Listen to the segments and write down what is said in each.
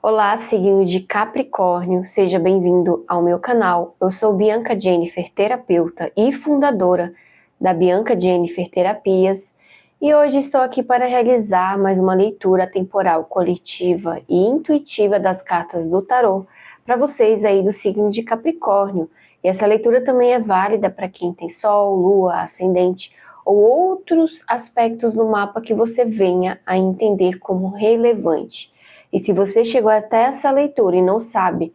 Olá, signo de Capricórnio, seja bem-vindo ao meu canal. Eu sou Bianca Jennifer, terapeuta e fundadora da Bianca Jennifer Terapias, e hoje estou aqui para realizar mais uma leitura temporal coletiva e intuitiva das cartas do tarô para vocês aí do signo de Capricórnio. E essa leitura também é válida para quem tem Sol, Lua, Ascendente ou outros aspectos no mapa que você venha a entender como relevante. E se você chegou até essa leitura e não sabe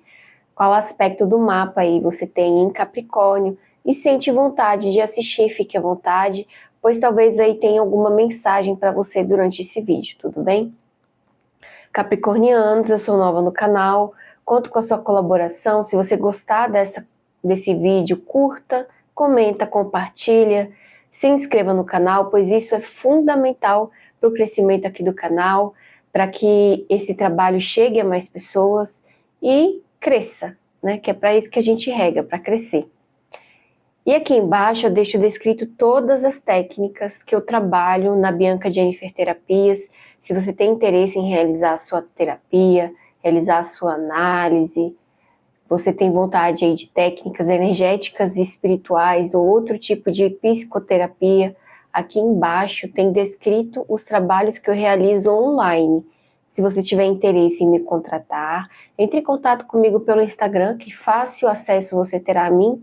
qual aspecto do mapa aí você tem em Capricórnio e sente vontade de assistir, fique à vontade, pois talvez aí tenha alguma mensagem para você durante esse vídeo, tudo bem? Capricornianos, eu sou nova no canal, conto com a sua colaboração. Se você gostar desse vídeo, curta, comenta, compartilha, se inscreva no canal, pois isso é fundamental para o crescimento aqui do canal, para que esse trabalho chegue a mais pessoas e cresça, né? Que é para isso que a gente rega, para crescer. E aqui embaixo eu deixo descrito todas as técnicas que eu trabalho na Bianca Jennifer Terapias. Se você tem interesse em realizar a sua terapia, realizar a sua análise, você tem vontade aí de técnicas energéticas e espirituais ou outro tipo de psicoterapia, aqui embaixo tem descrito os trabalhos que eu realizo online. Se você tiver interesse em me contratar, entre em contato comigo pelo Instagram, que fácil acesso você terá a mim,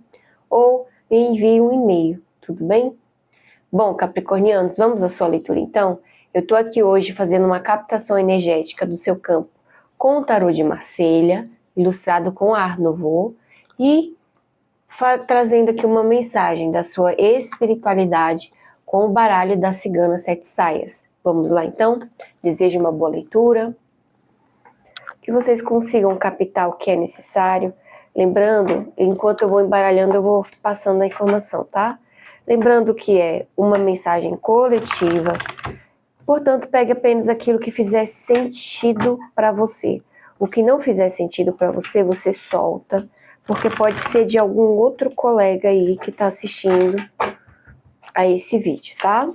ou me envie um e-mail, tudo bem? Bom, Capricornianos, vamos à sua leitura então? Eu estou aqui hoje fazendo uma captação energética do seu campo com o tarô de Marselha, ilustrado com Art Nouveau, e trazendo aqui uma mensagem da sua espiritualidade com o baralho da Cigana Sete Saias. Vamos lá então? Desejo uma boa leitura, que vocês consigam captar o que é necessário. Lembrando, enquanto eu vou embaralhando, eu vou passando a informação, tá? Lembrando que é uma mensagem coletiva, portanto, pegue apenas aquilo que fizer sentido para você. O que não fizer sentido para você, você solta, porque pode ser de algum outro colega aí que está assistindo a esse vídeo, tá?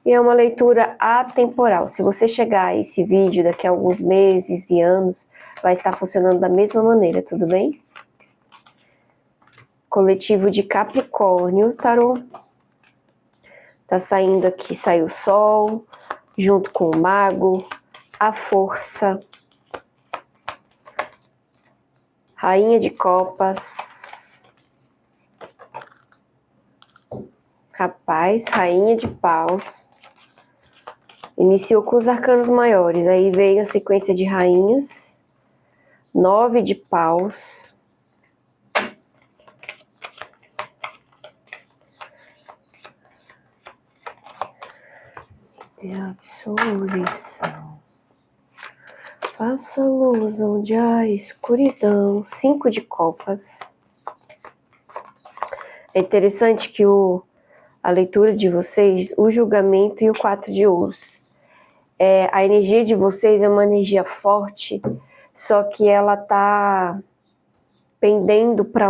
E é uma leitura atemporal. Se você chegar a esse vídeo daqui a alguns meses e anos, vai estar funcionando da mesma maneira, tudo bem? Coletivo de Capricórnio, tarô. Tá saindo aqui, saiu o Sol, junto com o Mago, a Força, Rainha de Copas, Rapaz, Rainha de Paus. Iniciou com os arcanos maiores, aí veio a sequência de rainhas, 9 de paus, de absolvição, faça luz onde há escuridão, 5 de copas. É interessante que a leitura de vocês, o julgamento e o 4 de ouros. A energia de vocês é uma energia forte, só que ela tá pendendo para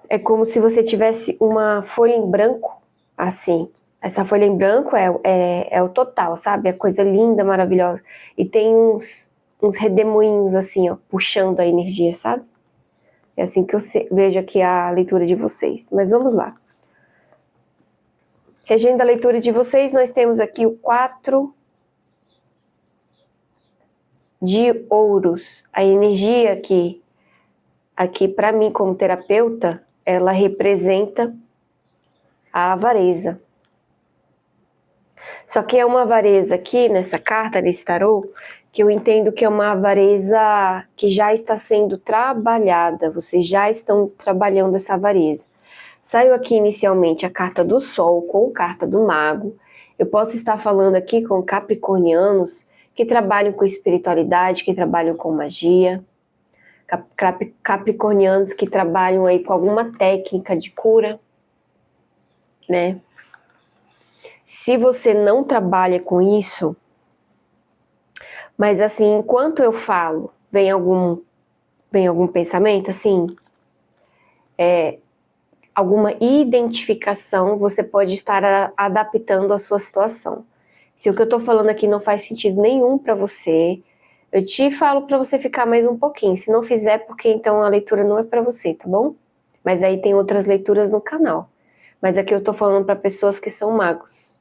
É como se você tivesse uma folha em branco, assim. Essa folha em branco é o total, sabe? É coisa linda, maravilhosa. E tem uns redemoinhos assim, ó, puxando a energia, sabe? É assim que eu vejo aqui a leitura de vocês. Mas vamos lá. Regendo a leitura de vocês, nós temos aqui o 4 de ouros. A energia aqui para mim como terapeuta, ela representa a avareza. Só que é uma avareza aqui nessa carta, nesse tarô, que eu entendo que é uma avareza que já está sendo trabalhada. Vocês já estão trabalhando essa avareza. Saiu aqui inicialmente a carta do Sol com a carta do Mago. Eu posso estar falando aqui com capricornianos que trabalham com espiritualidade, que trabalham com magia. Capricornianos que trabalham aí com alguma técnica de cura, né? Se você não trabalha com isso, mas assim, enquanto eu falo, vem algum pensamento, assim, alguma identificação, você pode estar adaptando a sua situação. Se o que eu tô falando aqui não faz sentido nenhum para você, eu te falo para você ficar mais um pouquinho. Se não fizer, porque então a leitura não é para você, tá bom? Mas aí tem outras leituras no canal. Mas aqui eu tô falando para pessoas que são magos.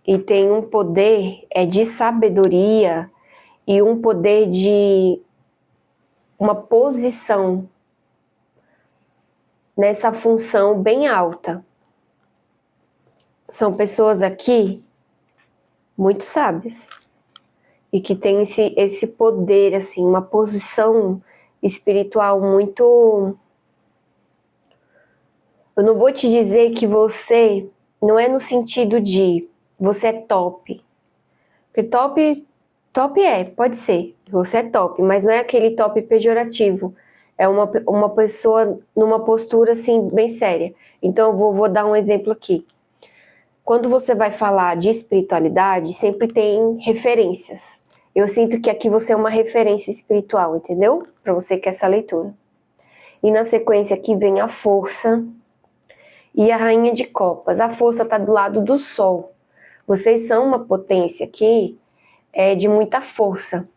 E tem um poder de sabedoria e um poder de uma posição nessa função bem alta. São pessoas aqui muito sábias e que têm esse poder, assim, uma posição espiritual muito... Eu não vou te dizer que você não é no sentido de você é top. Porque top pode ser, você é top, mas não é aquele top pejorativo. É uma pessoa numa postura, assim, bem séria. Então eu vou dar um exemplo aqui. Quando você vai falar de espiritualidade, sempre tem referências. Eu sinto que aqui você é uma referência espiritual, entendeu? Para você que é essa leitura. E na sequência aqui vem a força e a rainha de copas. A força está do lado do sol. Vocês são uma potência aqui de muita força.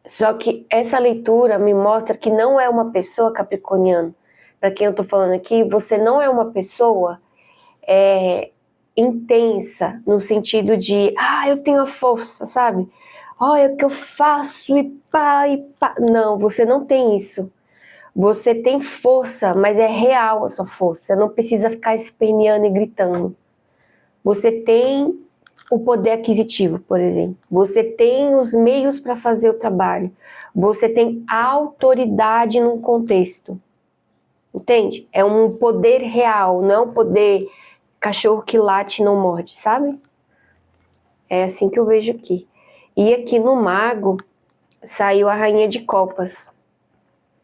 Só que essa leitura me mostra que não é uma pessoa capricorniana. Para quem eu estou falando aqui, você não é uma pessoa intensa, no sentido de, eu tenho a força, sabe? Olha o que eu faço e pá, e pá. Não, você não tem isso. Você tem força, mas é real a sua força. Você não precisa ficar esperneando e gritando. Você tem o poder aquisitivo, por exemplo. Você tem os meios para fazer o trabalho. Você tem autoridade num contexto. Entende? É um poder real, não é um poder cachorro que late e não morde, sabe? É assim que eu vejo aqui. E aqui no mago saiu a rainha de copas.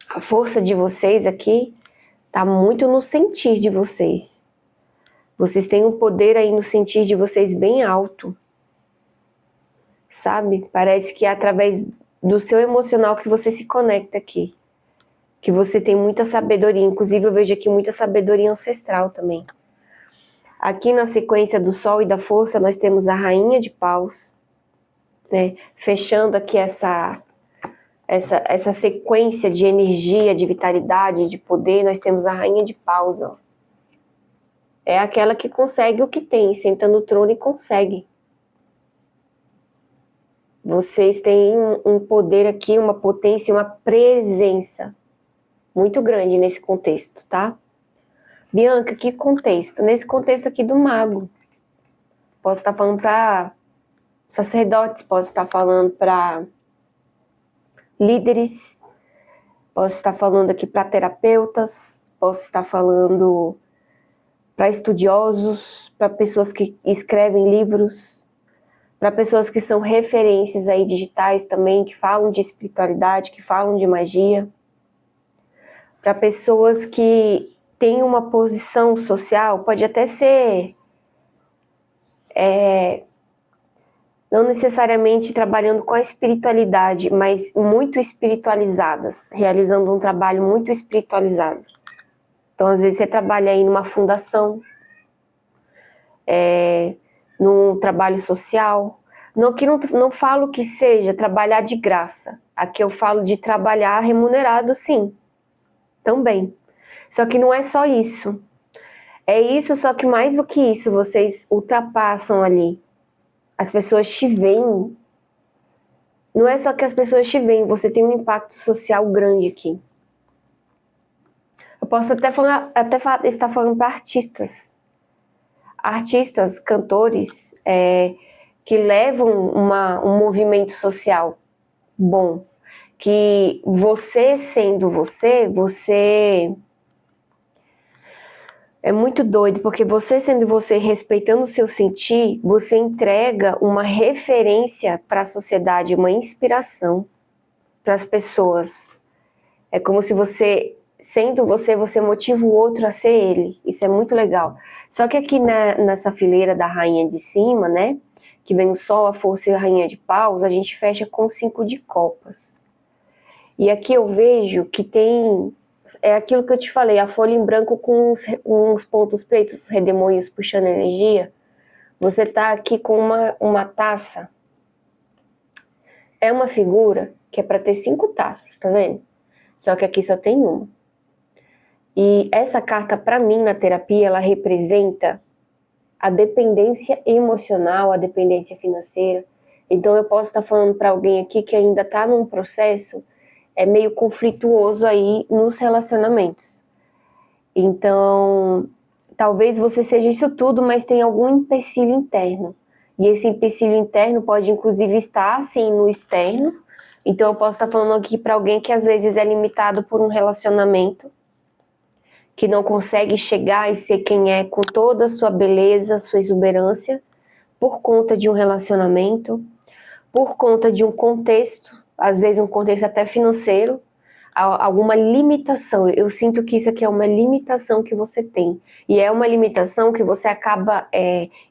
A força de vocês aqui tá muito no sentir de vocês. Vocês têm um poder aí no sentir de vocês bem alto. Sabe? Parece que é através do seu emocional que você se conecta aqui. Que você tem muita sabedoria. Inclusive eu vejo aqui muita sabedoria ancestral também. Aqui na sequência do sol e da força nós temos a rainha de paus, né? Fechando aqui essa sequência de energia, de vitalidade, de poder, nós temos a rainha de paus, ó. É aquela que consegue o que tem, senta no trono e consegue. Vocês têm um poder aqui, uma potência, uma presença muito grande nesse contexto, tá? Bianca, que contexto? Nesse contexto aqui do mago. Posso estar falando para sacerdotes, posso estar falando para líderes, posso estar falando aqui para terapeutas, posso estar falando para estudiosos, para pessoas que escrevem livros, para pessoas que são referências aí digitais também, que falam de espiritualidade, que falam de magia, para pessoas que têm uma posição social, pode até ser não necessariamente trabalhando com a espiritualidade, mas muito espiritualizadas, realizando um trabalho muito espiritualizado. Então, às vezes, você trabalha aí numa fundação, num trabalho social. Aqui não falo que seja trabalhar de graça. Aqui eu falo de trabalhar remunerado, sim, também. Só que não é só isso. É isso, só que mais do que isso, vocês ultrapassam ali. As pessoas te veem. Não é só que as pessoas te veem, você tem um impacto social grande aqui. Eu posso até estar falando para artistas. Artistas, cantores, que levam um movimento social bom. Que você sendo você é muito doido, porque você sendo você, respeitando o seu sentir, você entrega uma referência para a sociedade, uma inspiração para as pessoas. É como se você, sendo você motiva o outro a ser ele. Isso é muito legal. Só que aqui nessa fileira da rainha de cima, né, que vem o sol, a força e a rainha de paus, a gente fecha com 5 de copas. E aqui eu vejo que tem... É aquilo que eu te falei, a folha em branco com uns pontos pretos, redemoinhos puxando energia. Você tá aqui com uma taça. É uma figura que é para ter 5 taças, tá vendo? Só que aqui só tem uma. E essa carta, para mim, na terapia, ela representa a dependência emocional, a dependência financeira. Então eu posso estar falando para alguém aqui que ainda está num processo meio conflituoso aí nos relacionamentos. Então, talvez você seja isso tudo, mas tem algum empecilho interno. E esse empecilho interno pode inclusive estar assim no externo. Então eu posso estar falando aqui para alguém que às vezes é limitado por um relacionamento, que não consegue chegar e ser quem é com toda a sua beleza, sua exuberância, por conta de um relacionamento, por conta de um contexto, às vezes um contexto até financeiro, alguma limitação. Eu sinto que isso aqui é uma limitação que você tem. E é uma limitação que você acaba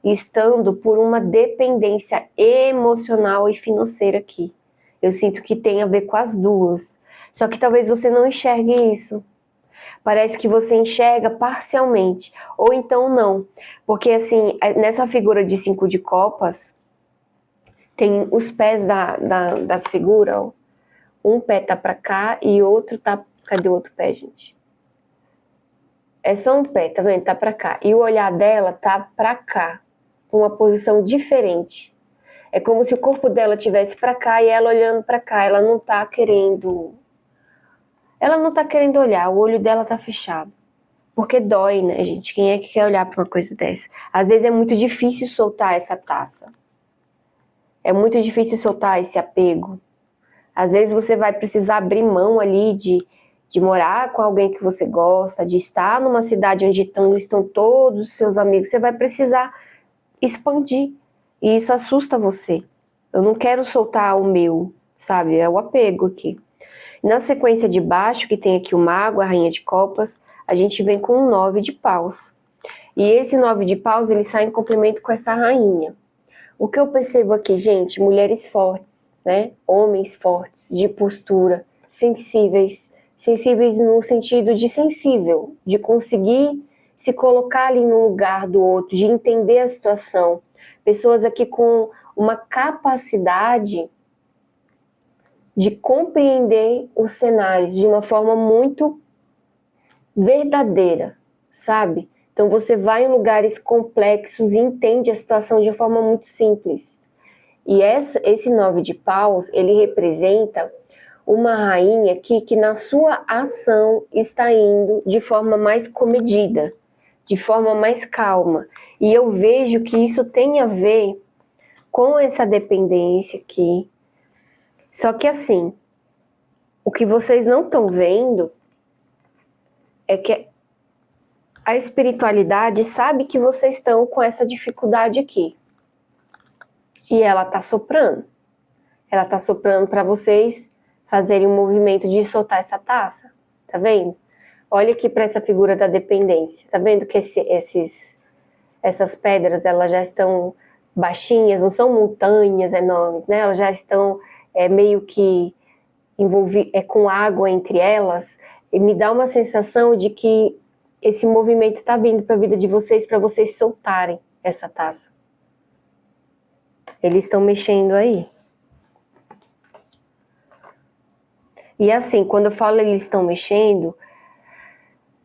estando por uma dependência emocional e financeira aqui. Eu sinto que tem a ver com as duas. Só que talvez você não enxergue isso. Parece que você enxerga parcialmente, ou então não, porque assim, nessa figura de 5 de copas, tem os pés da figura, ó. Um pé tá pra cá e outro tá... Cadê o outro pé, gente? É só um pé, tá vendo? Tá pra cá. E o olhar dela tá pra cá, com uma posição diferente. É como se o corpo dela estivesse pra cá e ela olhando pra cá. Ela não tá querendo olhar, o olho dela tá fechado. Porque dói, né, gente? Quem é que quer olhar pra uma coisa dessa? Às vezes é muito difícil soltar essa taça. É muito difícil soltar esse apego. Às vezes você vai precisar abrir mão ali de morar com alguém que você gosta, de estar numa cidade onde estão todos os seus amigos. Você vai precisar expandir. E isso assusta você. Eu não quero soltar o meu, sabe? É o apego aqui. Na sequência de baixo, que tem aqui o mago, a rainha de copas, a gente vem com um 9 de paus. E esse 9 de paus, ele sai em complemento com essa rainha. O que eu percebo aqui, gente, mulheres fortes, né? Homens fortes, de postura, sensíveis no sentido de sensível, de conseguir se colocar ali no lugar do outro, de entender a situação. Pessoas aqui com uma capacidade de compreender os cenários de uma forma muito verdadeira, sabe? Então você vai em lugares complexos e entende a situação de uma forma muito simples. E esse 9 de paus, ele representa uma rainha que na sua ação está indo de forma mais comedida, de forma mais calma. E eu vejo que isso tem a ver com essa dependência aqui. Só que assim, o que vocês não estão vendo é que a espiritualidade sabe que vocês estão com essa dificuldade aqui. E ela tá soprando. Ela tá soprando para vocês fazerem um movimento de soltar essa taça. Tá vendo? Olha aqui para essa figura da dependência. Tá vendo que essas pedras, elas já estão baixinhas, não são montanhas enormes, né? Elas já estão meio que com água entre elas. E me dá uma sensação de que esse movimento está vindo para a vida de vocês, para vocês soltarem essa taça. Eles estão mexendo aí. E assim, quando eu falo eles estão mexendo,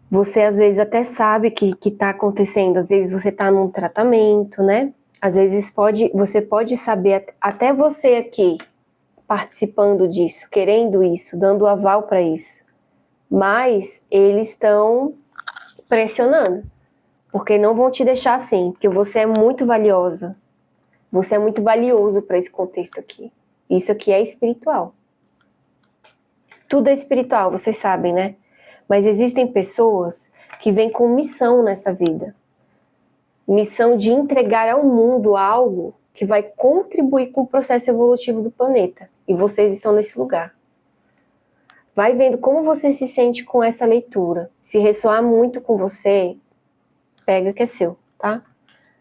você às vezes até sabe que está acontecendo. Às vezes você está num tratamento, né? Às vezes você pode saber, até você aqui, participando disso, querendo isso, dando aval para isso. Mas eles estão pressionando, porque não vão te deixar assim, porque você é muito valiosa, você é muito valioso para esse contexto aqui. Isso aqui é espiritual. Tudo é espiritual, vocês sabem, né? Mas existem pessoas que vêm com missão nessa vida. Missão de entregar ao mundo algo que vai contribuir com o processo evolutivo do planeta. E vocês estão nesse lugar. Vai vendo como você se sente com essa leitura. Se ressoar muito com você, pega que é seu, tá?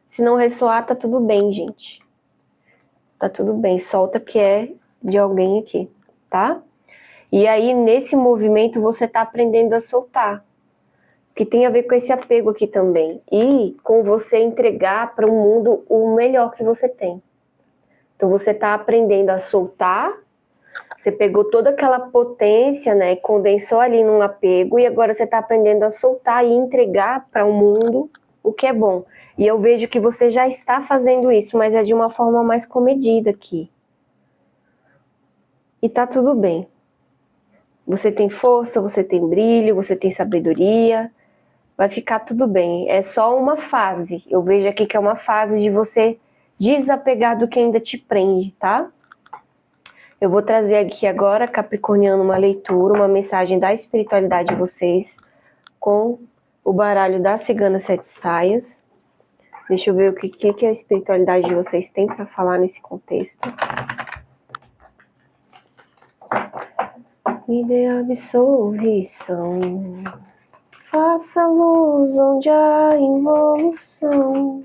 Se não ressoar, tá tudo bem, gente. Tá tudo bem, solta que é de alguém aqui, tá? E aí, nesse movimento, você tá aprendendo a soltar. que tem a ver com esse apego aqui também. E com você entregar para o mundo o melhor que você tem. Então você está aprendendo a soltar, você pegou toda aquela potência, né, e condensou ali num apego, e agora você está aprendendo a soltar e entregar para o mundo o que é bom. E eu vejo que você já está fazendo isso, mas é de uma forma mais comedida aqui. E tá tudo bem. Você tem força, você tem brilho, você tem sabedoria, vai ficar tudo bem. É só uma fase. Eu vejo aqui que é uma fase de você desapegar do que ainda te prende, tá? Eu vou trazer aqui agora, capricorniano, uma leitura, uma mensagem da espiritualidade de vocês com o baralho da Cigana Sete Saias. Deixa eu ver o que a espiritualidade de vocês tem para falar nesse contexto. Me dê absolvição, faça luz onde há involução.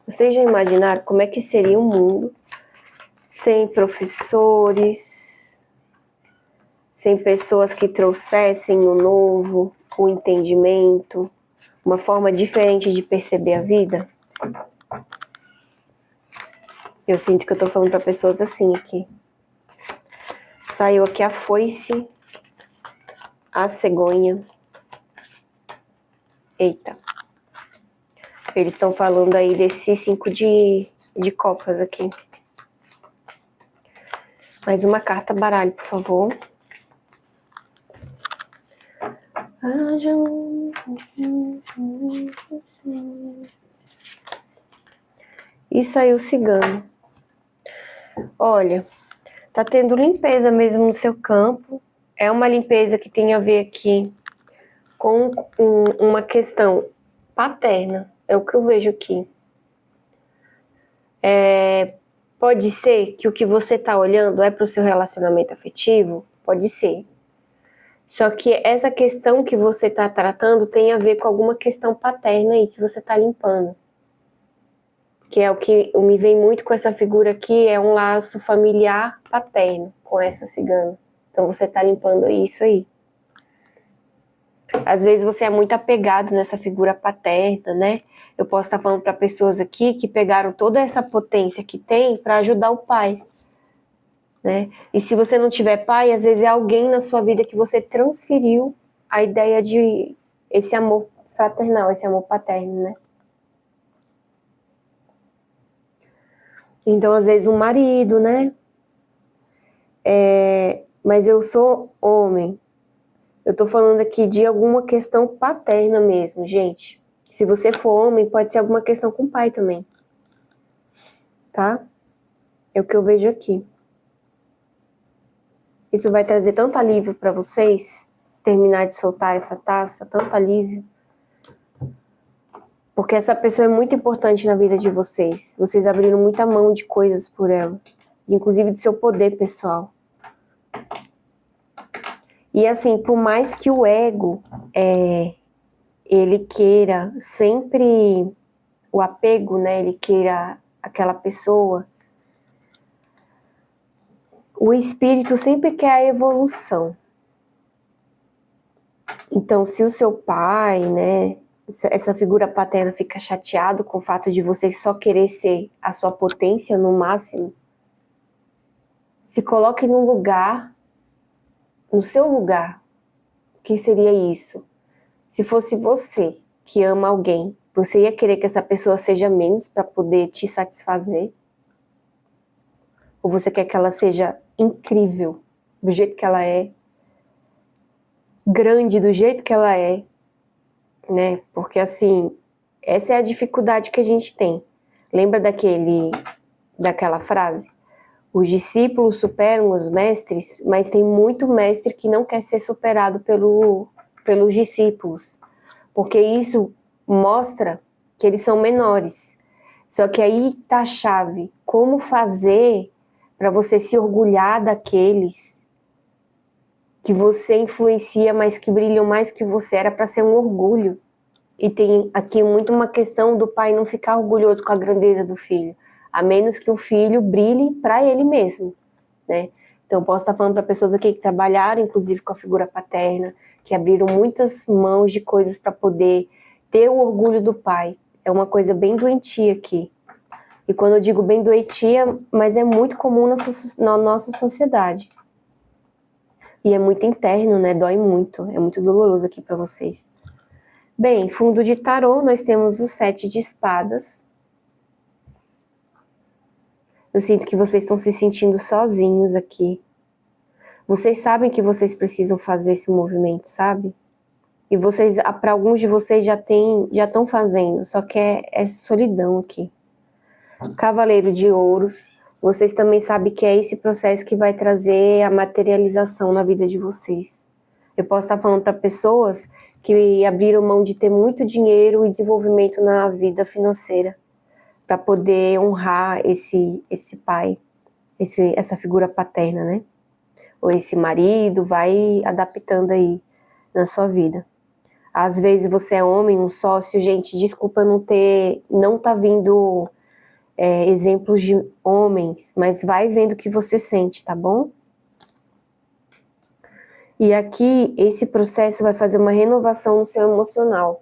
Vocês já imaginaram como é que seria um mundo sem professores, sem pessoas que trouxessem o novo, o entendimento, uma forma diferente de perceber a vida? Eu sinto que eu tô falando para pessoas assim aqui. Saiu aqui a foice, a cegonha. Eita. Eles estão falando aí desse 5 de copas aqui. Mais uma carta baralho, por favor. E saiu o cigano. Olha, tá tendo limpeza mesmo no seu campo. É uma limpeza que tem a ver aqui com uma questão paterna. É o que eu vejo aqui. Pode ser que o que você tá olhando é pro seu relacionamento afetivo? Pode ser. Só que essa questão que você tá tratando tem a ver com alguma questão paterna aí que você tá limpando. Que é o que me vem muito com essa figura aqui, é um laço familiar paterno com essa cigana. Então você tá limpando isso aí. Às vezes você é muito apegado nessa figura paterna, né? Eu posso estar falando para pessoas aqui que pegaram toda essa potência que tem para ajudar o pai, né? E se você não tiver pai, às vezes é alguém na sua vida que você transferiu a ideia de esse amor fraternal, esse amor paterno, né? Então, às vezes, um marido, né? Mas eu sou homem. Eu tô falando aqui de alguma questão paterna mesmo, gente. Se você for homem, pode ser alguma questão com o pai também. Tá? É o que eu vejo aqui. Isso vai trazer tanto alívio para vocês, terminar de soltar essa taça, tanto alívio. Porque essa pessoa é muito importante na vida de vocês. Vocês abriram muita mão de coisas por ela. Inclusive do seu poder pessoal. E assim, por mais que o ego ele queira sempre o apego, né? Ele queira aquela pessoa. O espírito sempre quer a evolução. Então, se o seu pai, né? Essa figura paterna fica chateado com o fato de você só querer ser a sua potência no máximo, se coloque no lugar, no seu lugar. O que seria isso? Se fosse você que ama alguém, você ia querer que essa pessoa seja menos para poder te satisfazer? Ou você quer que ela seja incrível do jeito que ela é, grande do jeito que ela é, né? Porque assim, essa é a dificuldade que a gente tem. Lembra daquela frase? Os discípulos superam os mestres, mas tem muito mestre que não quer ser superado pelos discípulos, porque isso mostra que eles são menores. Só que aí tá a chave, como fazer para você se orgulhar daqueles que você influencia, mas que brilham mais que você, era para ser um orgulho. E tem aqui muito uma questão do pai não ficar orgulhoso com a grandeza do filho, a menos que o filho brilhe para ele mesmo, né? Então, eu posso estar falando para pessoas aqui que trabalharam, inclusive, com a figura paterna, que abriram muitas mãos de coisas para poder ter o orgulho do pai. É uma coisa bem doentia aqui. E quando eu digo bem doentia, mas é muito comum na nossa sociedade. E é muito interno, né? Dói muito. É muito doloroso aqui para vocês. Bem, fundo de tarô, nós temos o 7 de espadas. Eu sinto que vocês estão se sentindo sozinhos aqui. Vocês sabem que vocês precisam fazer esse movimento, sabe? E vocês, para alguns de vocês já estão fazendo, só que é solidão aqui. Cavaleiro de Ouros, vocês também sabem que é esse processo que vai trazer a materialização na vida de vocês. Eu posso estar falando para pessoas que abriram mão de ter muito dinheiro e desenvolvimento na vida financeira, para poder honrar esse pai, essa figura paterna, né? Ou esse marido, vai adaptando aí na sua vida. Às vezes você é homem, um sócio, gente, desculpa não tá vindo exemplos de homens, mas vai vendo o que você sente, tá bom? E aqui, esse processo vai fazer uma renovação no seu emocional.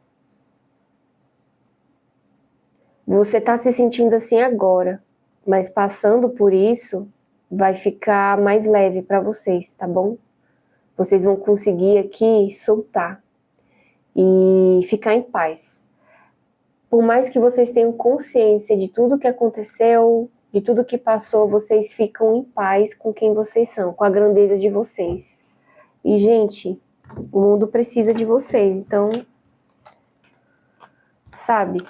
Você tá se sentindo assim agora, mas passando por isso, vai ficar mais leve para vocês, tá bom? Vocês vão conseguir aqui soltar e ficar em paz. Por mais que vocês tenham consciência de tudo que aconteceu, de tudo que passou, vocês ficam em paz com quem vocês são, com a grandeza de vocês. E, gente, o mundo precisa de vocês, então, sabe?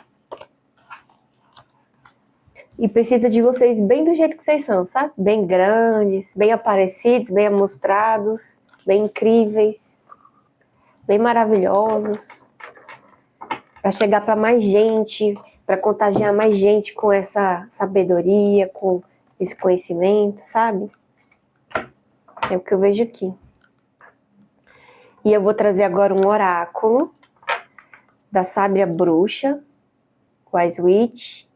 E precisa de vocês bem do jeito que vocês são, sabe? Bem grandes, bem aparecidos, bem amostrados, bem incríveis, bem maravilhosos, para chegar para mais gente, para contagiar mais gente com essa sabedoria, com esse conhecimento, sabe? É o que eu vejo aqui. E eu vou trazer agora um oráculo da sábia bruxa, Wise Witch.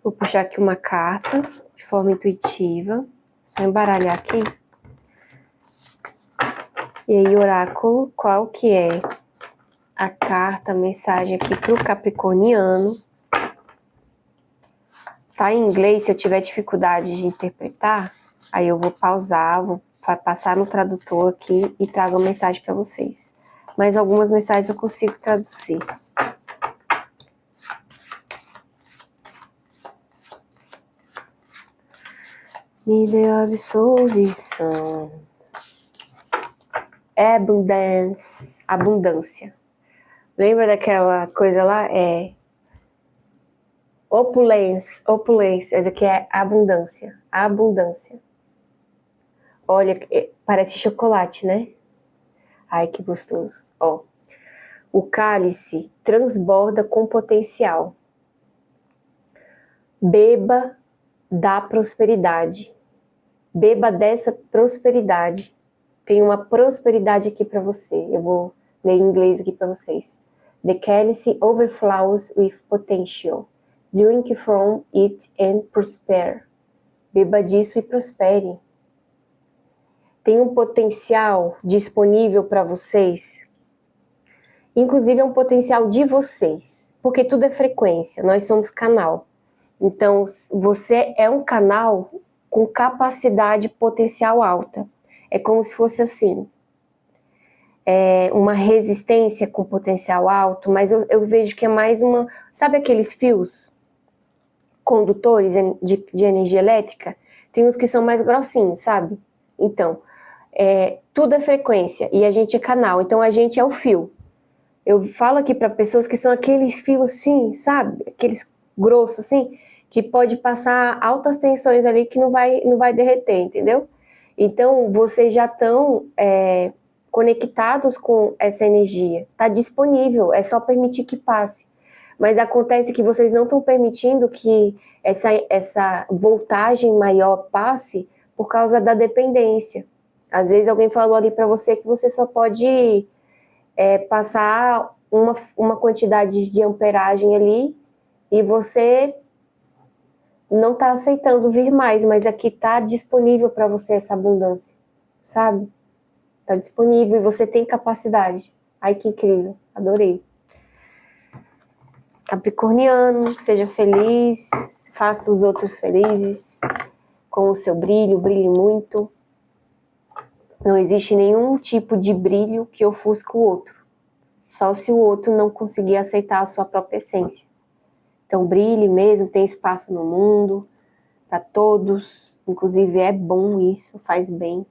Vou puxar aqui uma carta de forma intuitiva. Só embaralhar aqui. E aí, oráculo, qual que é a carta, a mensagem aqui para o capricorniano? Tá em inglês, se eu tiver dificuldade de interpretar, aí eu vou pausar, vou passar no tradutor aqui e trago a mensagem para vocês. Mas algumas mensagens eu consigo traduzir. Me dê absolvição. Abundance. Abundância. Lembra daquela coisa lá? Opulência. Essa aqui é abundância. Abundância. Olha, parece chocolate, né? Ai, que gostoso. Ó, o cálice transborda com potencial. Beba da prosperidade. Beba dessa prosperidade. Tem uma prosperidade aqui para você. Eu vou ler em inglês aqui para vocês. The cálice overflows with potential. Drink from it and prosper. Beba disso e prospere. Tem um potencial disponível para vocês. Inclusive é um potencial de vocês. Porque tudo é frequência. Nós somos canal. Então, você é um canal com capacidade potencial alta. É como se fosse assim, uma resistência com potencial alto, mas eu vejo que é mais uma... Sabe aqueles fios condutores de energia elétrica? Tem uns que são mais grossinhos, sabe? Então, tudo é frequência e a gente é canal, então a gente é o fio. Eu falo aqui para pessoas que são aqueles fios assim, sabe? Aqueles grossos assim, que pode passar altas tensões ali que não vai derreter, entendeu? Então, vocês já estão conectados com essa energia. Está disponível, é só permitir que passe. Mas acontece que vocês não estão permitindo que essa voltagem maior passe por causa da dependência. Às vezes alguém falou ali para você que você só pode passar uma quantidade de amperagem ali e você não tá aceitando vir mais, mas aqui tá disponível para você essa abundância, sabe? Tá disponível e você tem capacidade. Ai, que incrível, adorei. Capricorniano, seja feliz, faça os outros felizes com o seu brilho, brilhe muito. Não existe nenhum tipo de brilho que ofusque o outro, só se o outro não conseguir aceitar a sua própria essência. Então brilhe mesmo, tem espaço no mundo para todos, inclusive é bom isso, faz bem.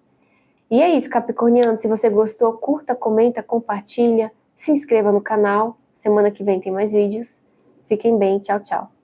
E é isso, Capricorniano, se você gostou, curta, comenta, compartilha, se inscreva no canal, semana que vem tem mais vídeos. Fiquem bem, tchau, tchau.